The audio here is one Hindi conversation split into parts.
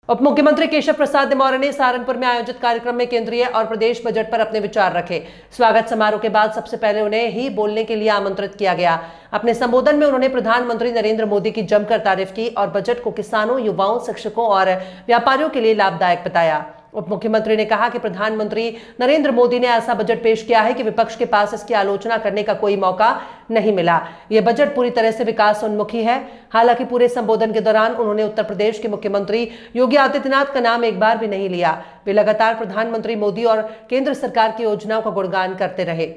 उप मुख्यमंत्री केशव प्रसाद मौर्य ने सहारनपुर में आयोजित कार्यक्रम में केंद्रीय और प्रदेश बजट पर अपने विचार रखे। स्वागत समारोह के बाद सबसे पहले उन्हें ही बोलने के लिए आमंत्रित किया गया। अपने संबोधन में उन्होंने प्रधानमंत्री नरेंद्र मोदी की जमकर तारीफ की और बजट को किसानों, युवाओं, शिक्षकों और व्यापारियों के लिए लाभदायक बताया। उप मुख्यमंत्री ने कहा कि प्रधानमंत्री नरेंद्र मोदी ने ऐसा बजट पेश किया है कि विपक्ष के पास इसकी आलोचना करने का कोई मौका नहीं मिला। यह बजट पूरी तरह से विकास उन्मुखी है। हालांकि पूरे संबोधन के दौरान उन्होंने उत्तर प्रदेश के मुख्यमंत्री योगी आदित्यनाथ का नाम एक बार भी नहीं लिया। वे लगातार प्रधानमंत्री मोदी और केंद्र सरकार की योजनाओं का गुणगान करते रहे।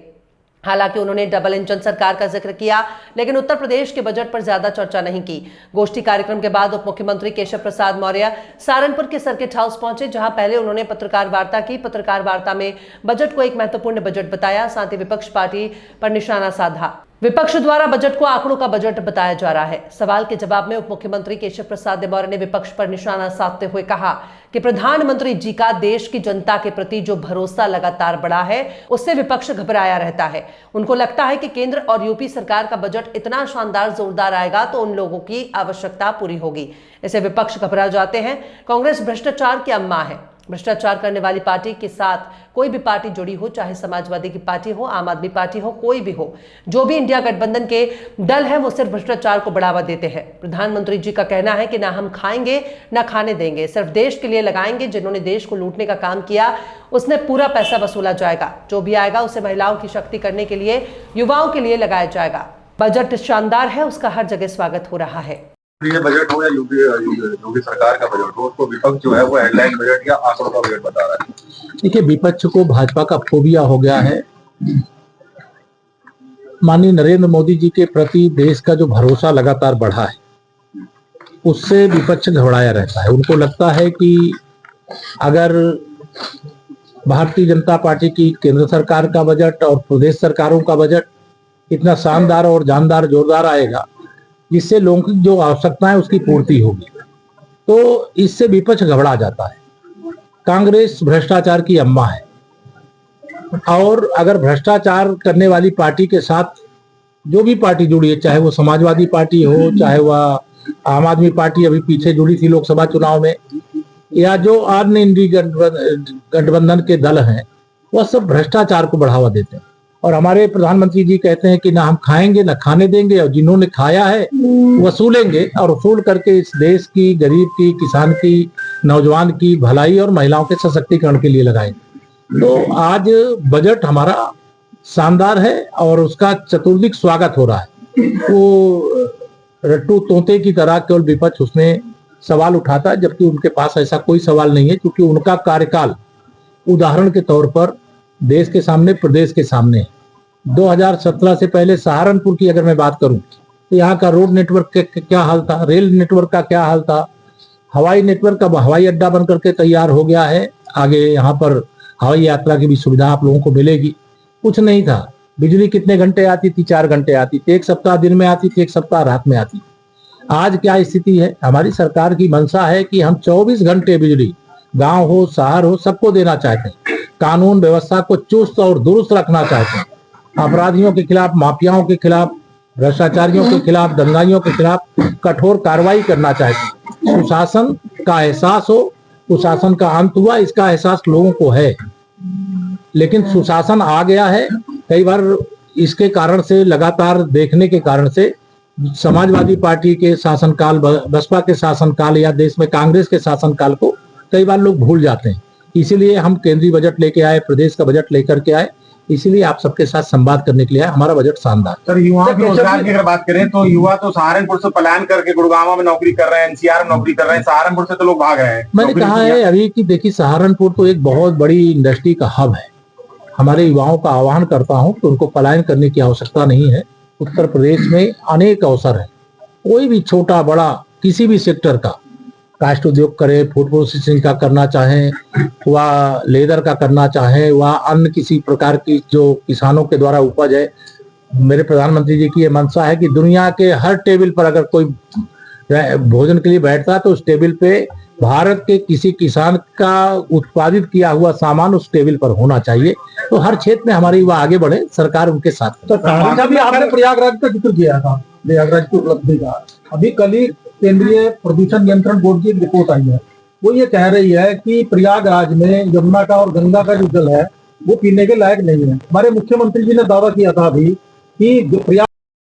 हालांकि उन्होंने डबल इंजन सरकार का जिक्र किया, लेकिन उत्तर प्रदेश के बजट पर ज्यादा चर्चा नहीं की। गोष्ठी कार्यक्रम के बाद उप मुख्यमंत्री केशव प्रसाद मौर्य सहारनपुर के सर्किट हाउस पहुंचे, जहां पहले उन्होंने पत्रकार वार्ता की। पत्रकार वार्ता में बजट को एक महत्वपूर्ण बजट बताया, साथ ही विपक्ष पार्टी पर निशाना साधा। विपक्ष द्वारा बजट को आंकड़ों का बजट बताया जा रहा है। सवाल के जवाब में उप मुख्यमंत्री केशव प्रसाद मौर्य ने विपक्ष पर निशाना साधते हुए कहा कि प्रधानमंत्री जी का देश की जनता के प्रति जो भरोसा लगातार बढ़ा है, उससे विपक्ष घबराया रहता है। उनको लगता है कि केंद्र और यूपी सरकार का बजट इतना शानदार, जोरदार आएगा तो उन लोगों की आवश्यकता पूरी होगी। इसे विपक्ष घबरा जाते हैं। कांग्रेस भ्रष्टाचार की अम्मा है। भ्रष्टाचार करने वाली पार्टी के साथ कोई भी पार्टी जुड़ी हो, चाहे समाजवादी की पार्टी हो, आम आदमी पार्टी हो, कोई भी हो, जो भी इंडिया गठबंधन के दल है, वो सिर्फ भ्रष्टाचार को बढ़ावा देते हैं। प्रधानमंत्री जी का कहना है कि ना हम खाएंगे ना खाने देंगे, सिर्फ देश के लिए लगाएंगे। जिन्होंने देश को लूटने का काम किया, उसने पूरा पैसा वसूला जाएगा। जो भी आएगा उसे महिलाओं की शक्ति करने के लिए, युवाओं के लिए लगाया जाएगा। बजट शानदार है, उसका हर जगह स्वागत हो रहा है। ये बजट हो या योगी सरकार का बजट हो, उसको विपक्ष जो है वो हेडलाइन बजट या आंकड़ों का बजट बता रहा है। देखिए, विपक्ष को भाजपा का फोबिया हो गया है। माननीय नरेंद्र मोदी जी के प्रति देश का जो भरोसा लगातार बढ़ा है, उससे विपक्ष घबराया रहता है। उनको लगता है कि अगर भारतीय जनता पार्टी की केंद्र सरकार का बजट और प्रदेश सरकारों का बजट इतना शानदार और जानदार, जोरदार आएगा, जिससे लोगों की जो आवश्यकता है उसकी पूर्ति होगी, तो इससे विपक्ष घबरा जाता है। कांग्रेस भ्रष्टाचार की अम्मा है, और अगर भ्रष्टाचार करने वाली पार्टी के साथ जो भी पार्टी जुड़ी है, चाहे वो समाजवादी पार्टी हो, चाहे वह आम आदमी पार्टी अभी पीछे जुड़ी थी लोकसभा चुनाव में, या जो अन्य इंडिया गठबंधन के दल हैं, वह सब भ्रष्टाचार को बढ़ावा देते हैं। और हमारे प्रधानमंत्री जी कहते हैं कि ना हम खाएंगे ना खाने देंगे, और जिन्होंने खाया है वसूलेंगे, और वसूल करके इस देश की, गरीब की, किसान की, नौजवान की भलाई और महिलाओं के सशक्तिकरण के लिए लगाएंगे। तो आज बजट हमारा शानदार है और उसका चतुर्दिक स्वागत हो रहा है। वो रट्टू तोते की तरह केवल विपक्ष उसमें सवाल उठाता है, जबकि उनके पास ऐसा कोई सवाल नहीं है, क्योंकि उनका कार्यकाल उदाहरण के तौर पर देश के सामने, प्रदेश के सामने 2017 से पहले सहारनपुर की अगर मैं बात करूं तो यहाँ का रोड नेटवर्क का क्या हाल था, रेल नेटवर्क का क्या हाल था, हवाई नेटवर्क का हवाई अड्डा बन करके तैयार हो गया है। आगे यहाँ पर हवाई यात्रा की भी सुविधा आप लोगों को मिलेगी। कुछ नहीं था। बिजली कितने घंटे आती थी? 4 घंटे आती थी। एक सप्ताह दिन में आती थी, एक सप्ताह रात में आती थी। आज क्या स्थिति है? हमारी सरकार की मंशा है कि हम 24 घंटे बिजली गांव हो, शहर हो, सबको देना चाहते हैं। कानून व्यवस्था को चुस्त और दुरुस्त रखना चाहते हैं। अपराधियों के खिलाफ, माफियाओं के खिलाफ, भ्रष्टाचारियों के खिलाफ, दंगाइयों के खिलाफ कठोर कार्रवाई करना चाहते हैं। सुशासन का एहसास हो, सुशासन का अंत हुआ, इसका एहसास लोगों को है, लेकिन सुशासन आ गया है। कई बार इसके कारण से, लगातार देखने के कारण से, समाजवादी पार्टी के शासनकाल, बसपा के शासनकाल या देश में कांग्रेस के शासनकाल को कई बार लोग भूल जाते हैं। इसीलिए हम केंद्रीय बजट लेके आए, प्रदेश का बजट लेकर के आए, इसीलिए आप सबके साथ संवाद करने के लिए आए। हमारा बजट शानदार। सर, युवाओं के रोजगार की अगर बात करें तो युवा तो सहारनपुर से पलायन करके गुड़गांव में नौकरी कर रहे हैं, एनसीआर में नौकरी कर रहे हैं, सहारनपुर से तो लोग भाग रहे हैं। मैंने कहा है अभी कि देखिए, सहारनपुर तो एक बहुत बड़ी इंडस्ट्री का हब है। हमारे युवाओं का आह्वान करता हूं कि उनको पलायन करने की आवश्यकता नहीं है। उत्तर प्रदेश में अनेक अवसर है। कोई भी छोटा बड़ा किसी भी सेक्टर का, काष्ठ उद्योग करे, फूड प्रोसेसिंग का करना चाहें, वह लेदर का करना चाहें, वह अन्य किसी प्रकार की जो किसानों के द्वारा उपज है, मेरे प्रधानमंत्री जी की ये मंशा है कि दुनिया के हर टेबल पर अगर कोई भोजन के लिए बैठता है तो उस टेबल पे भारत के किसी किसान का उत्पादित किया हुआ सामान उस टेबल पर होना चाहिए। तो हर क्षेत्र में हमारी युवा आगे बढ़े, सरकार उनके साथ। तो भी आपने प्रयागराज का जिक्र किया था, प्रयागराज की उपलब्धि का। अभी कल ही केंद्रीय प्रदूषण नियंत्रण बोर्ड की एक रिपोर्ट आई है वो ये कह रही है कि प्रयागराज में यमुना का और गंगा का जो जल है वो पीने के लायक नहीं है। हमारे मुख्यमंत्री जी ने दावा किया था अभी कि प्रयाग